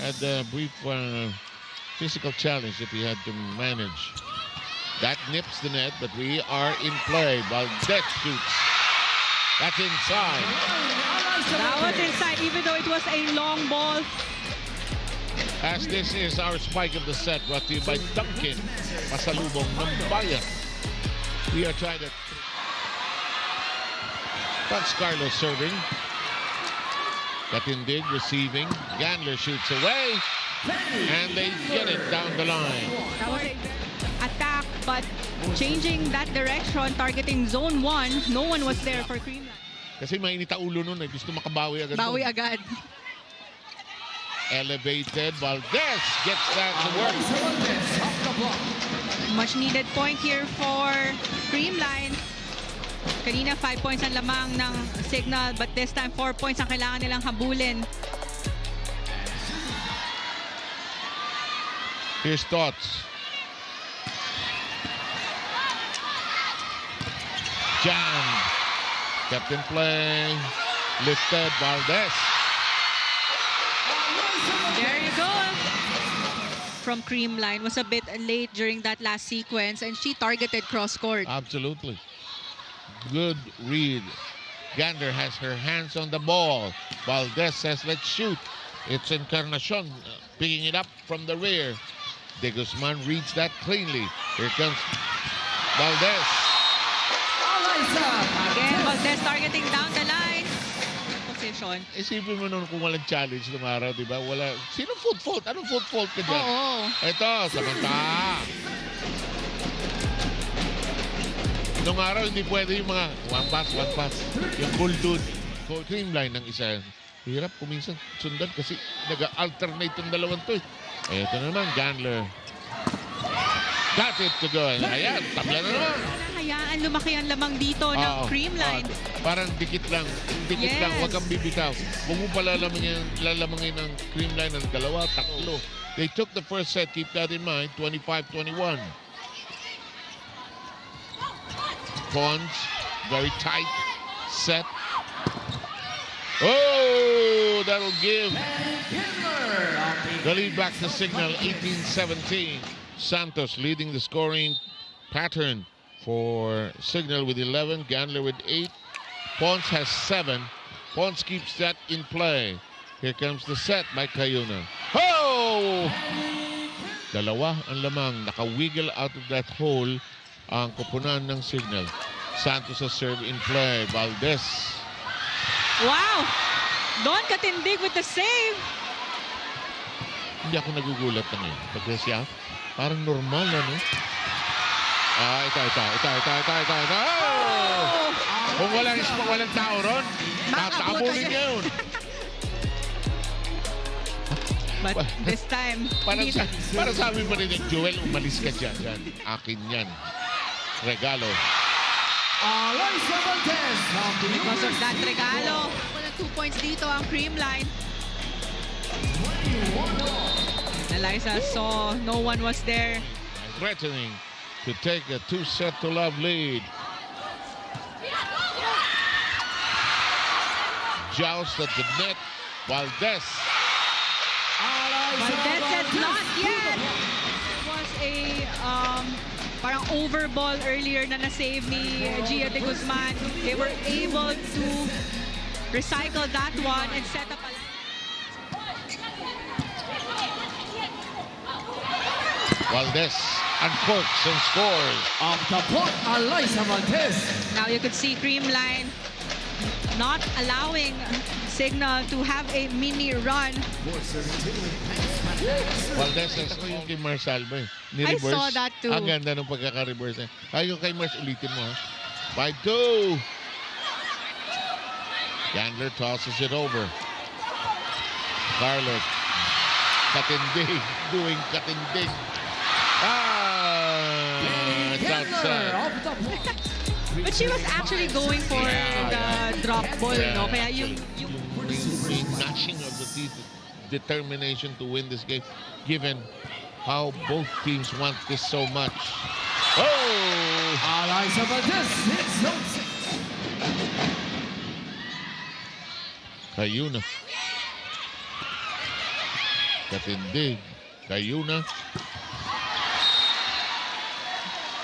had a brief physical challenge that he had to manage. That nips the net, but we are in play. Valdez shoots. That's inside. That was inside, even though it was a long ball. As this is our spike of the set, brought to you by Dunkin. Pasalubong ng bayan. We are trying to... That's Carlos serving. Katindig receiving. Gandler shoots away. And they get it down the line. That was a attack, but changing that direction, targeting zone 1. No one was there for Creamline. Kasi mainit ang ulo nun. Gusto makabawi agad. Bawi agad. Elevated. Valdez gets that to work. Much needed point here for Creamline. Kanina 5 points ang lamang ng Signal, but this time 4 points ang kailangan nilang habulin. Here's Thoughts. Jammed. Kept in play. Lifted. Valdez. There you go. From Creamline was a bit late during that last sequence, and she targeted cross-court. Absolutely. Good read. Gander has her hands on the ball. Valdez says, let's shoot. It's Encarnacion picking it up from the rear. De Guzman reads that cleanly. Here comes Valdez. Again, Valdez targeting down the line. Position. Isipin mo nun kung walang challenge ng araw, di ba? Wala. Sino foot fault? Anong foot fault ka dyan? Oo. Ito, samanta. Nung araw, hindi pwede yung mga one pass. Yung full dude. Creamline ng isa. Hirap kuminsan sundan kasi nag-alternate yung dalawang to. Ito naman, Gandler. Got it to go. Ayan, tabla na naman. Hayaan, lumaki ang lamang dito ng Creamline. Parang dikit lang. Dikit lang, huwag kang bibitaw. Kung mo pala lalamangin ng Creamline ng dalawa, tatlo. They took the first set, keep that in mind, 25-21. Pons, very tight set. Oh, that'll give the lead back to Signal, 18-17. Santos leading the scoring pattern for Signal with 11, Gandler with 8. Pons has 7. Pons keeps that in play. Here comes the set by Cayuna. Oh! Dalawa ang lamang. Naka-wiggle out of that hole ang koponan ng Signal. Santos has serve in play. Valdez. Wow! Don Katindig with the save. Hindi ako nagugulat na ngayon. Pagka siya, parang normal na, no? Ito. Oh! Kung walang tao ron, tatabulin niya yun. But this time, para sabi pa rin ni Joel, umalis ka dyan. Akin yan. Regalo. because of that regalo, wala 2 points dito ang Creamline. Eliza saw no one was there. Threatening to take a 2-set-to-love lead. Joust at the net. Valdez. Valdez said not yet. There was a parang over ball earlier na na-save ni Gia de Guzman. They were able to recycle that one and set up a... Valdez uncorks and scores. Off the point, Eliza Valdez. Now you could see Creamline not allowing Signal to have a mini run. Valdez has yung kay Marshall ba eh. I saw that too. Ang ganda ng pagkaka-reverse. Yung kay Mars, ulitin mo ha. 5-2. Gandler tosses it over. Carlos. Katindig. Doing Katindig. It's outside. But she was actually going for the drop ball, no? Kaya yung gnashing of the teeth, determination to win this game, given how both teams want this so much. Oh! Eliza Valdez hits zone 6. Cayuna. Katindig. Kayuna.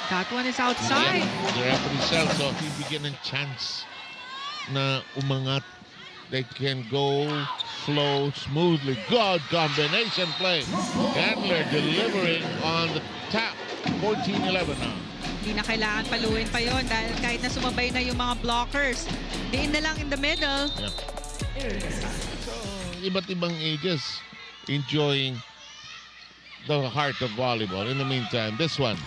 That one is outside. The referee Celso, bibigyan ng chance na umangat. They can go, flow smoothly. Good combination play. Candler delivering on the tap. 14-11 now. Hindi na kailangan paluin pa yon dahil kahit na sumabay na yung mga blockers, diin na lang in the middle. Yeah. So, iba't ibang ages enjoying the heart of volleyball. In the meantime, this one.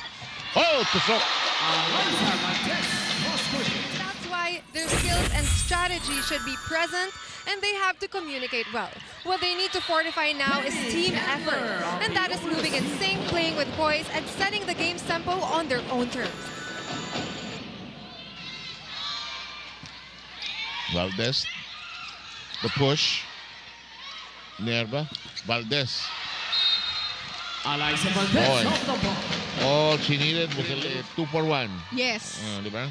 Oh, tusok! Alyssa Montes. That's why their skills and strategy should be present, and they have to communicate well. What they need to fortify now is team effort, and that is moving in sync, playing with poise, and setting the game's tempo on their own terms. Valdez. The push. Nerva. Valdez. Alyssa Montes Boy. off the ball. All she needed was a 2 for 1. Yes, Di ba?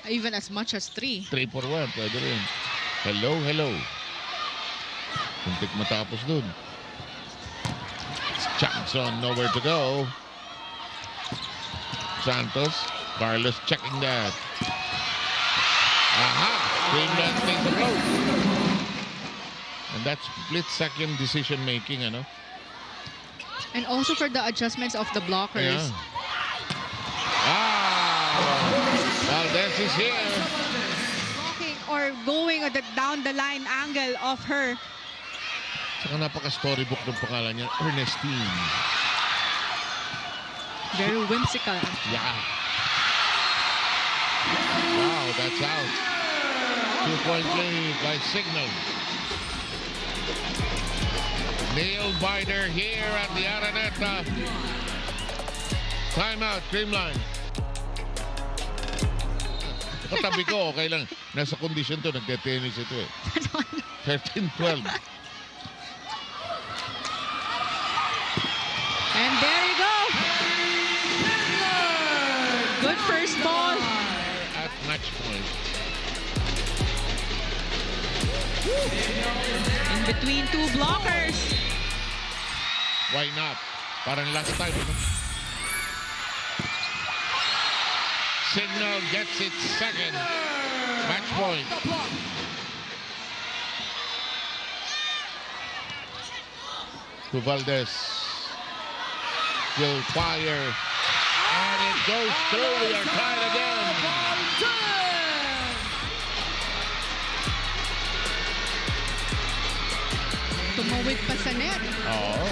even as much as 3. 3 for 1. Pwede rin. Hello, hello. Kuntik matapos dun. Johnson, nowhere to go. Santos. Carlos checking that. Aha! Greenland takes the blow. And that's split-second decision-making, ano? And also for the adjustments of the blockers. Yeah. Ah! Valdez is here. Blocking or going at the down the line angle of her. Saka napaka-storybook ng pangalan niya, Ernestine. Very whimsical. Yeah. Wow, that's out. 2-point play by Signal. Nail biter here at the Araneta. Timeout, Creamline. Katabi ko, okay lang. Nasa condition to, nagte-tennis ito eh. 13-12. And there you go. Good first ball. At match point. In between two blockers. Why not? Parang last time. Ano? Signal gets its second match point. To Valdez. Will fire. And it goes through. We are tied again. Tumawid pa sa net. Oh.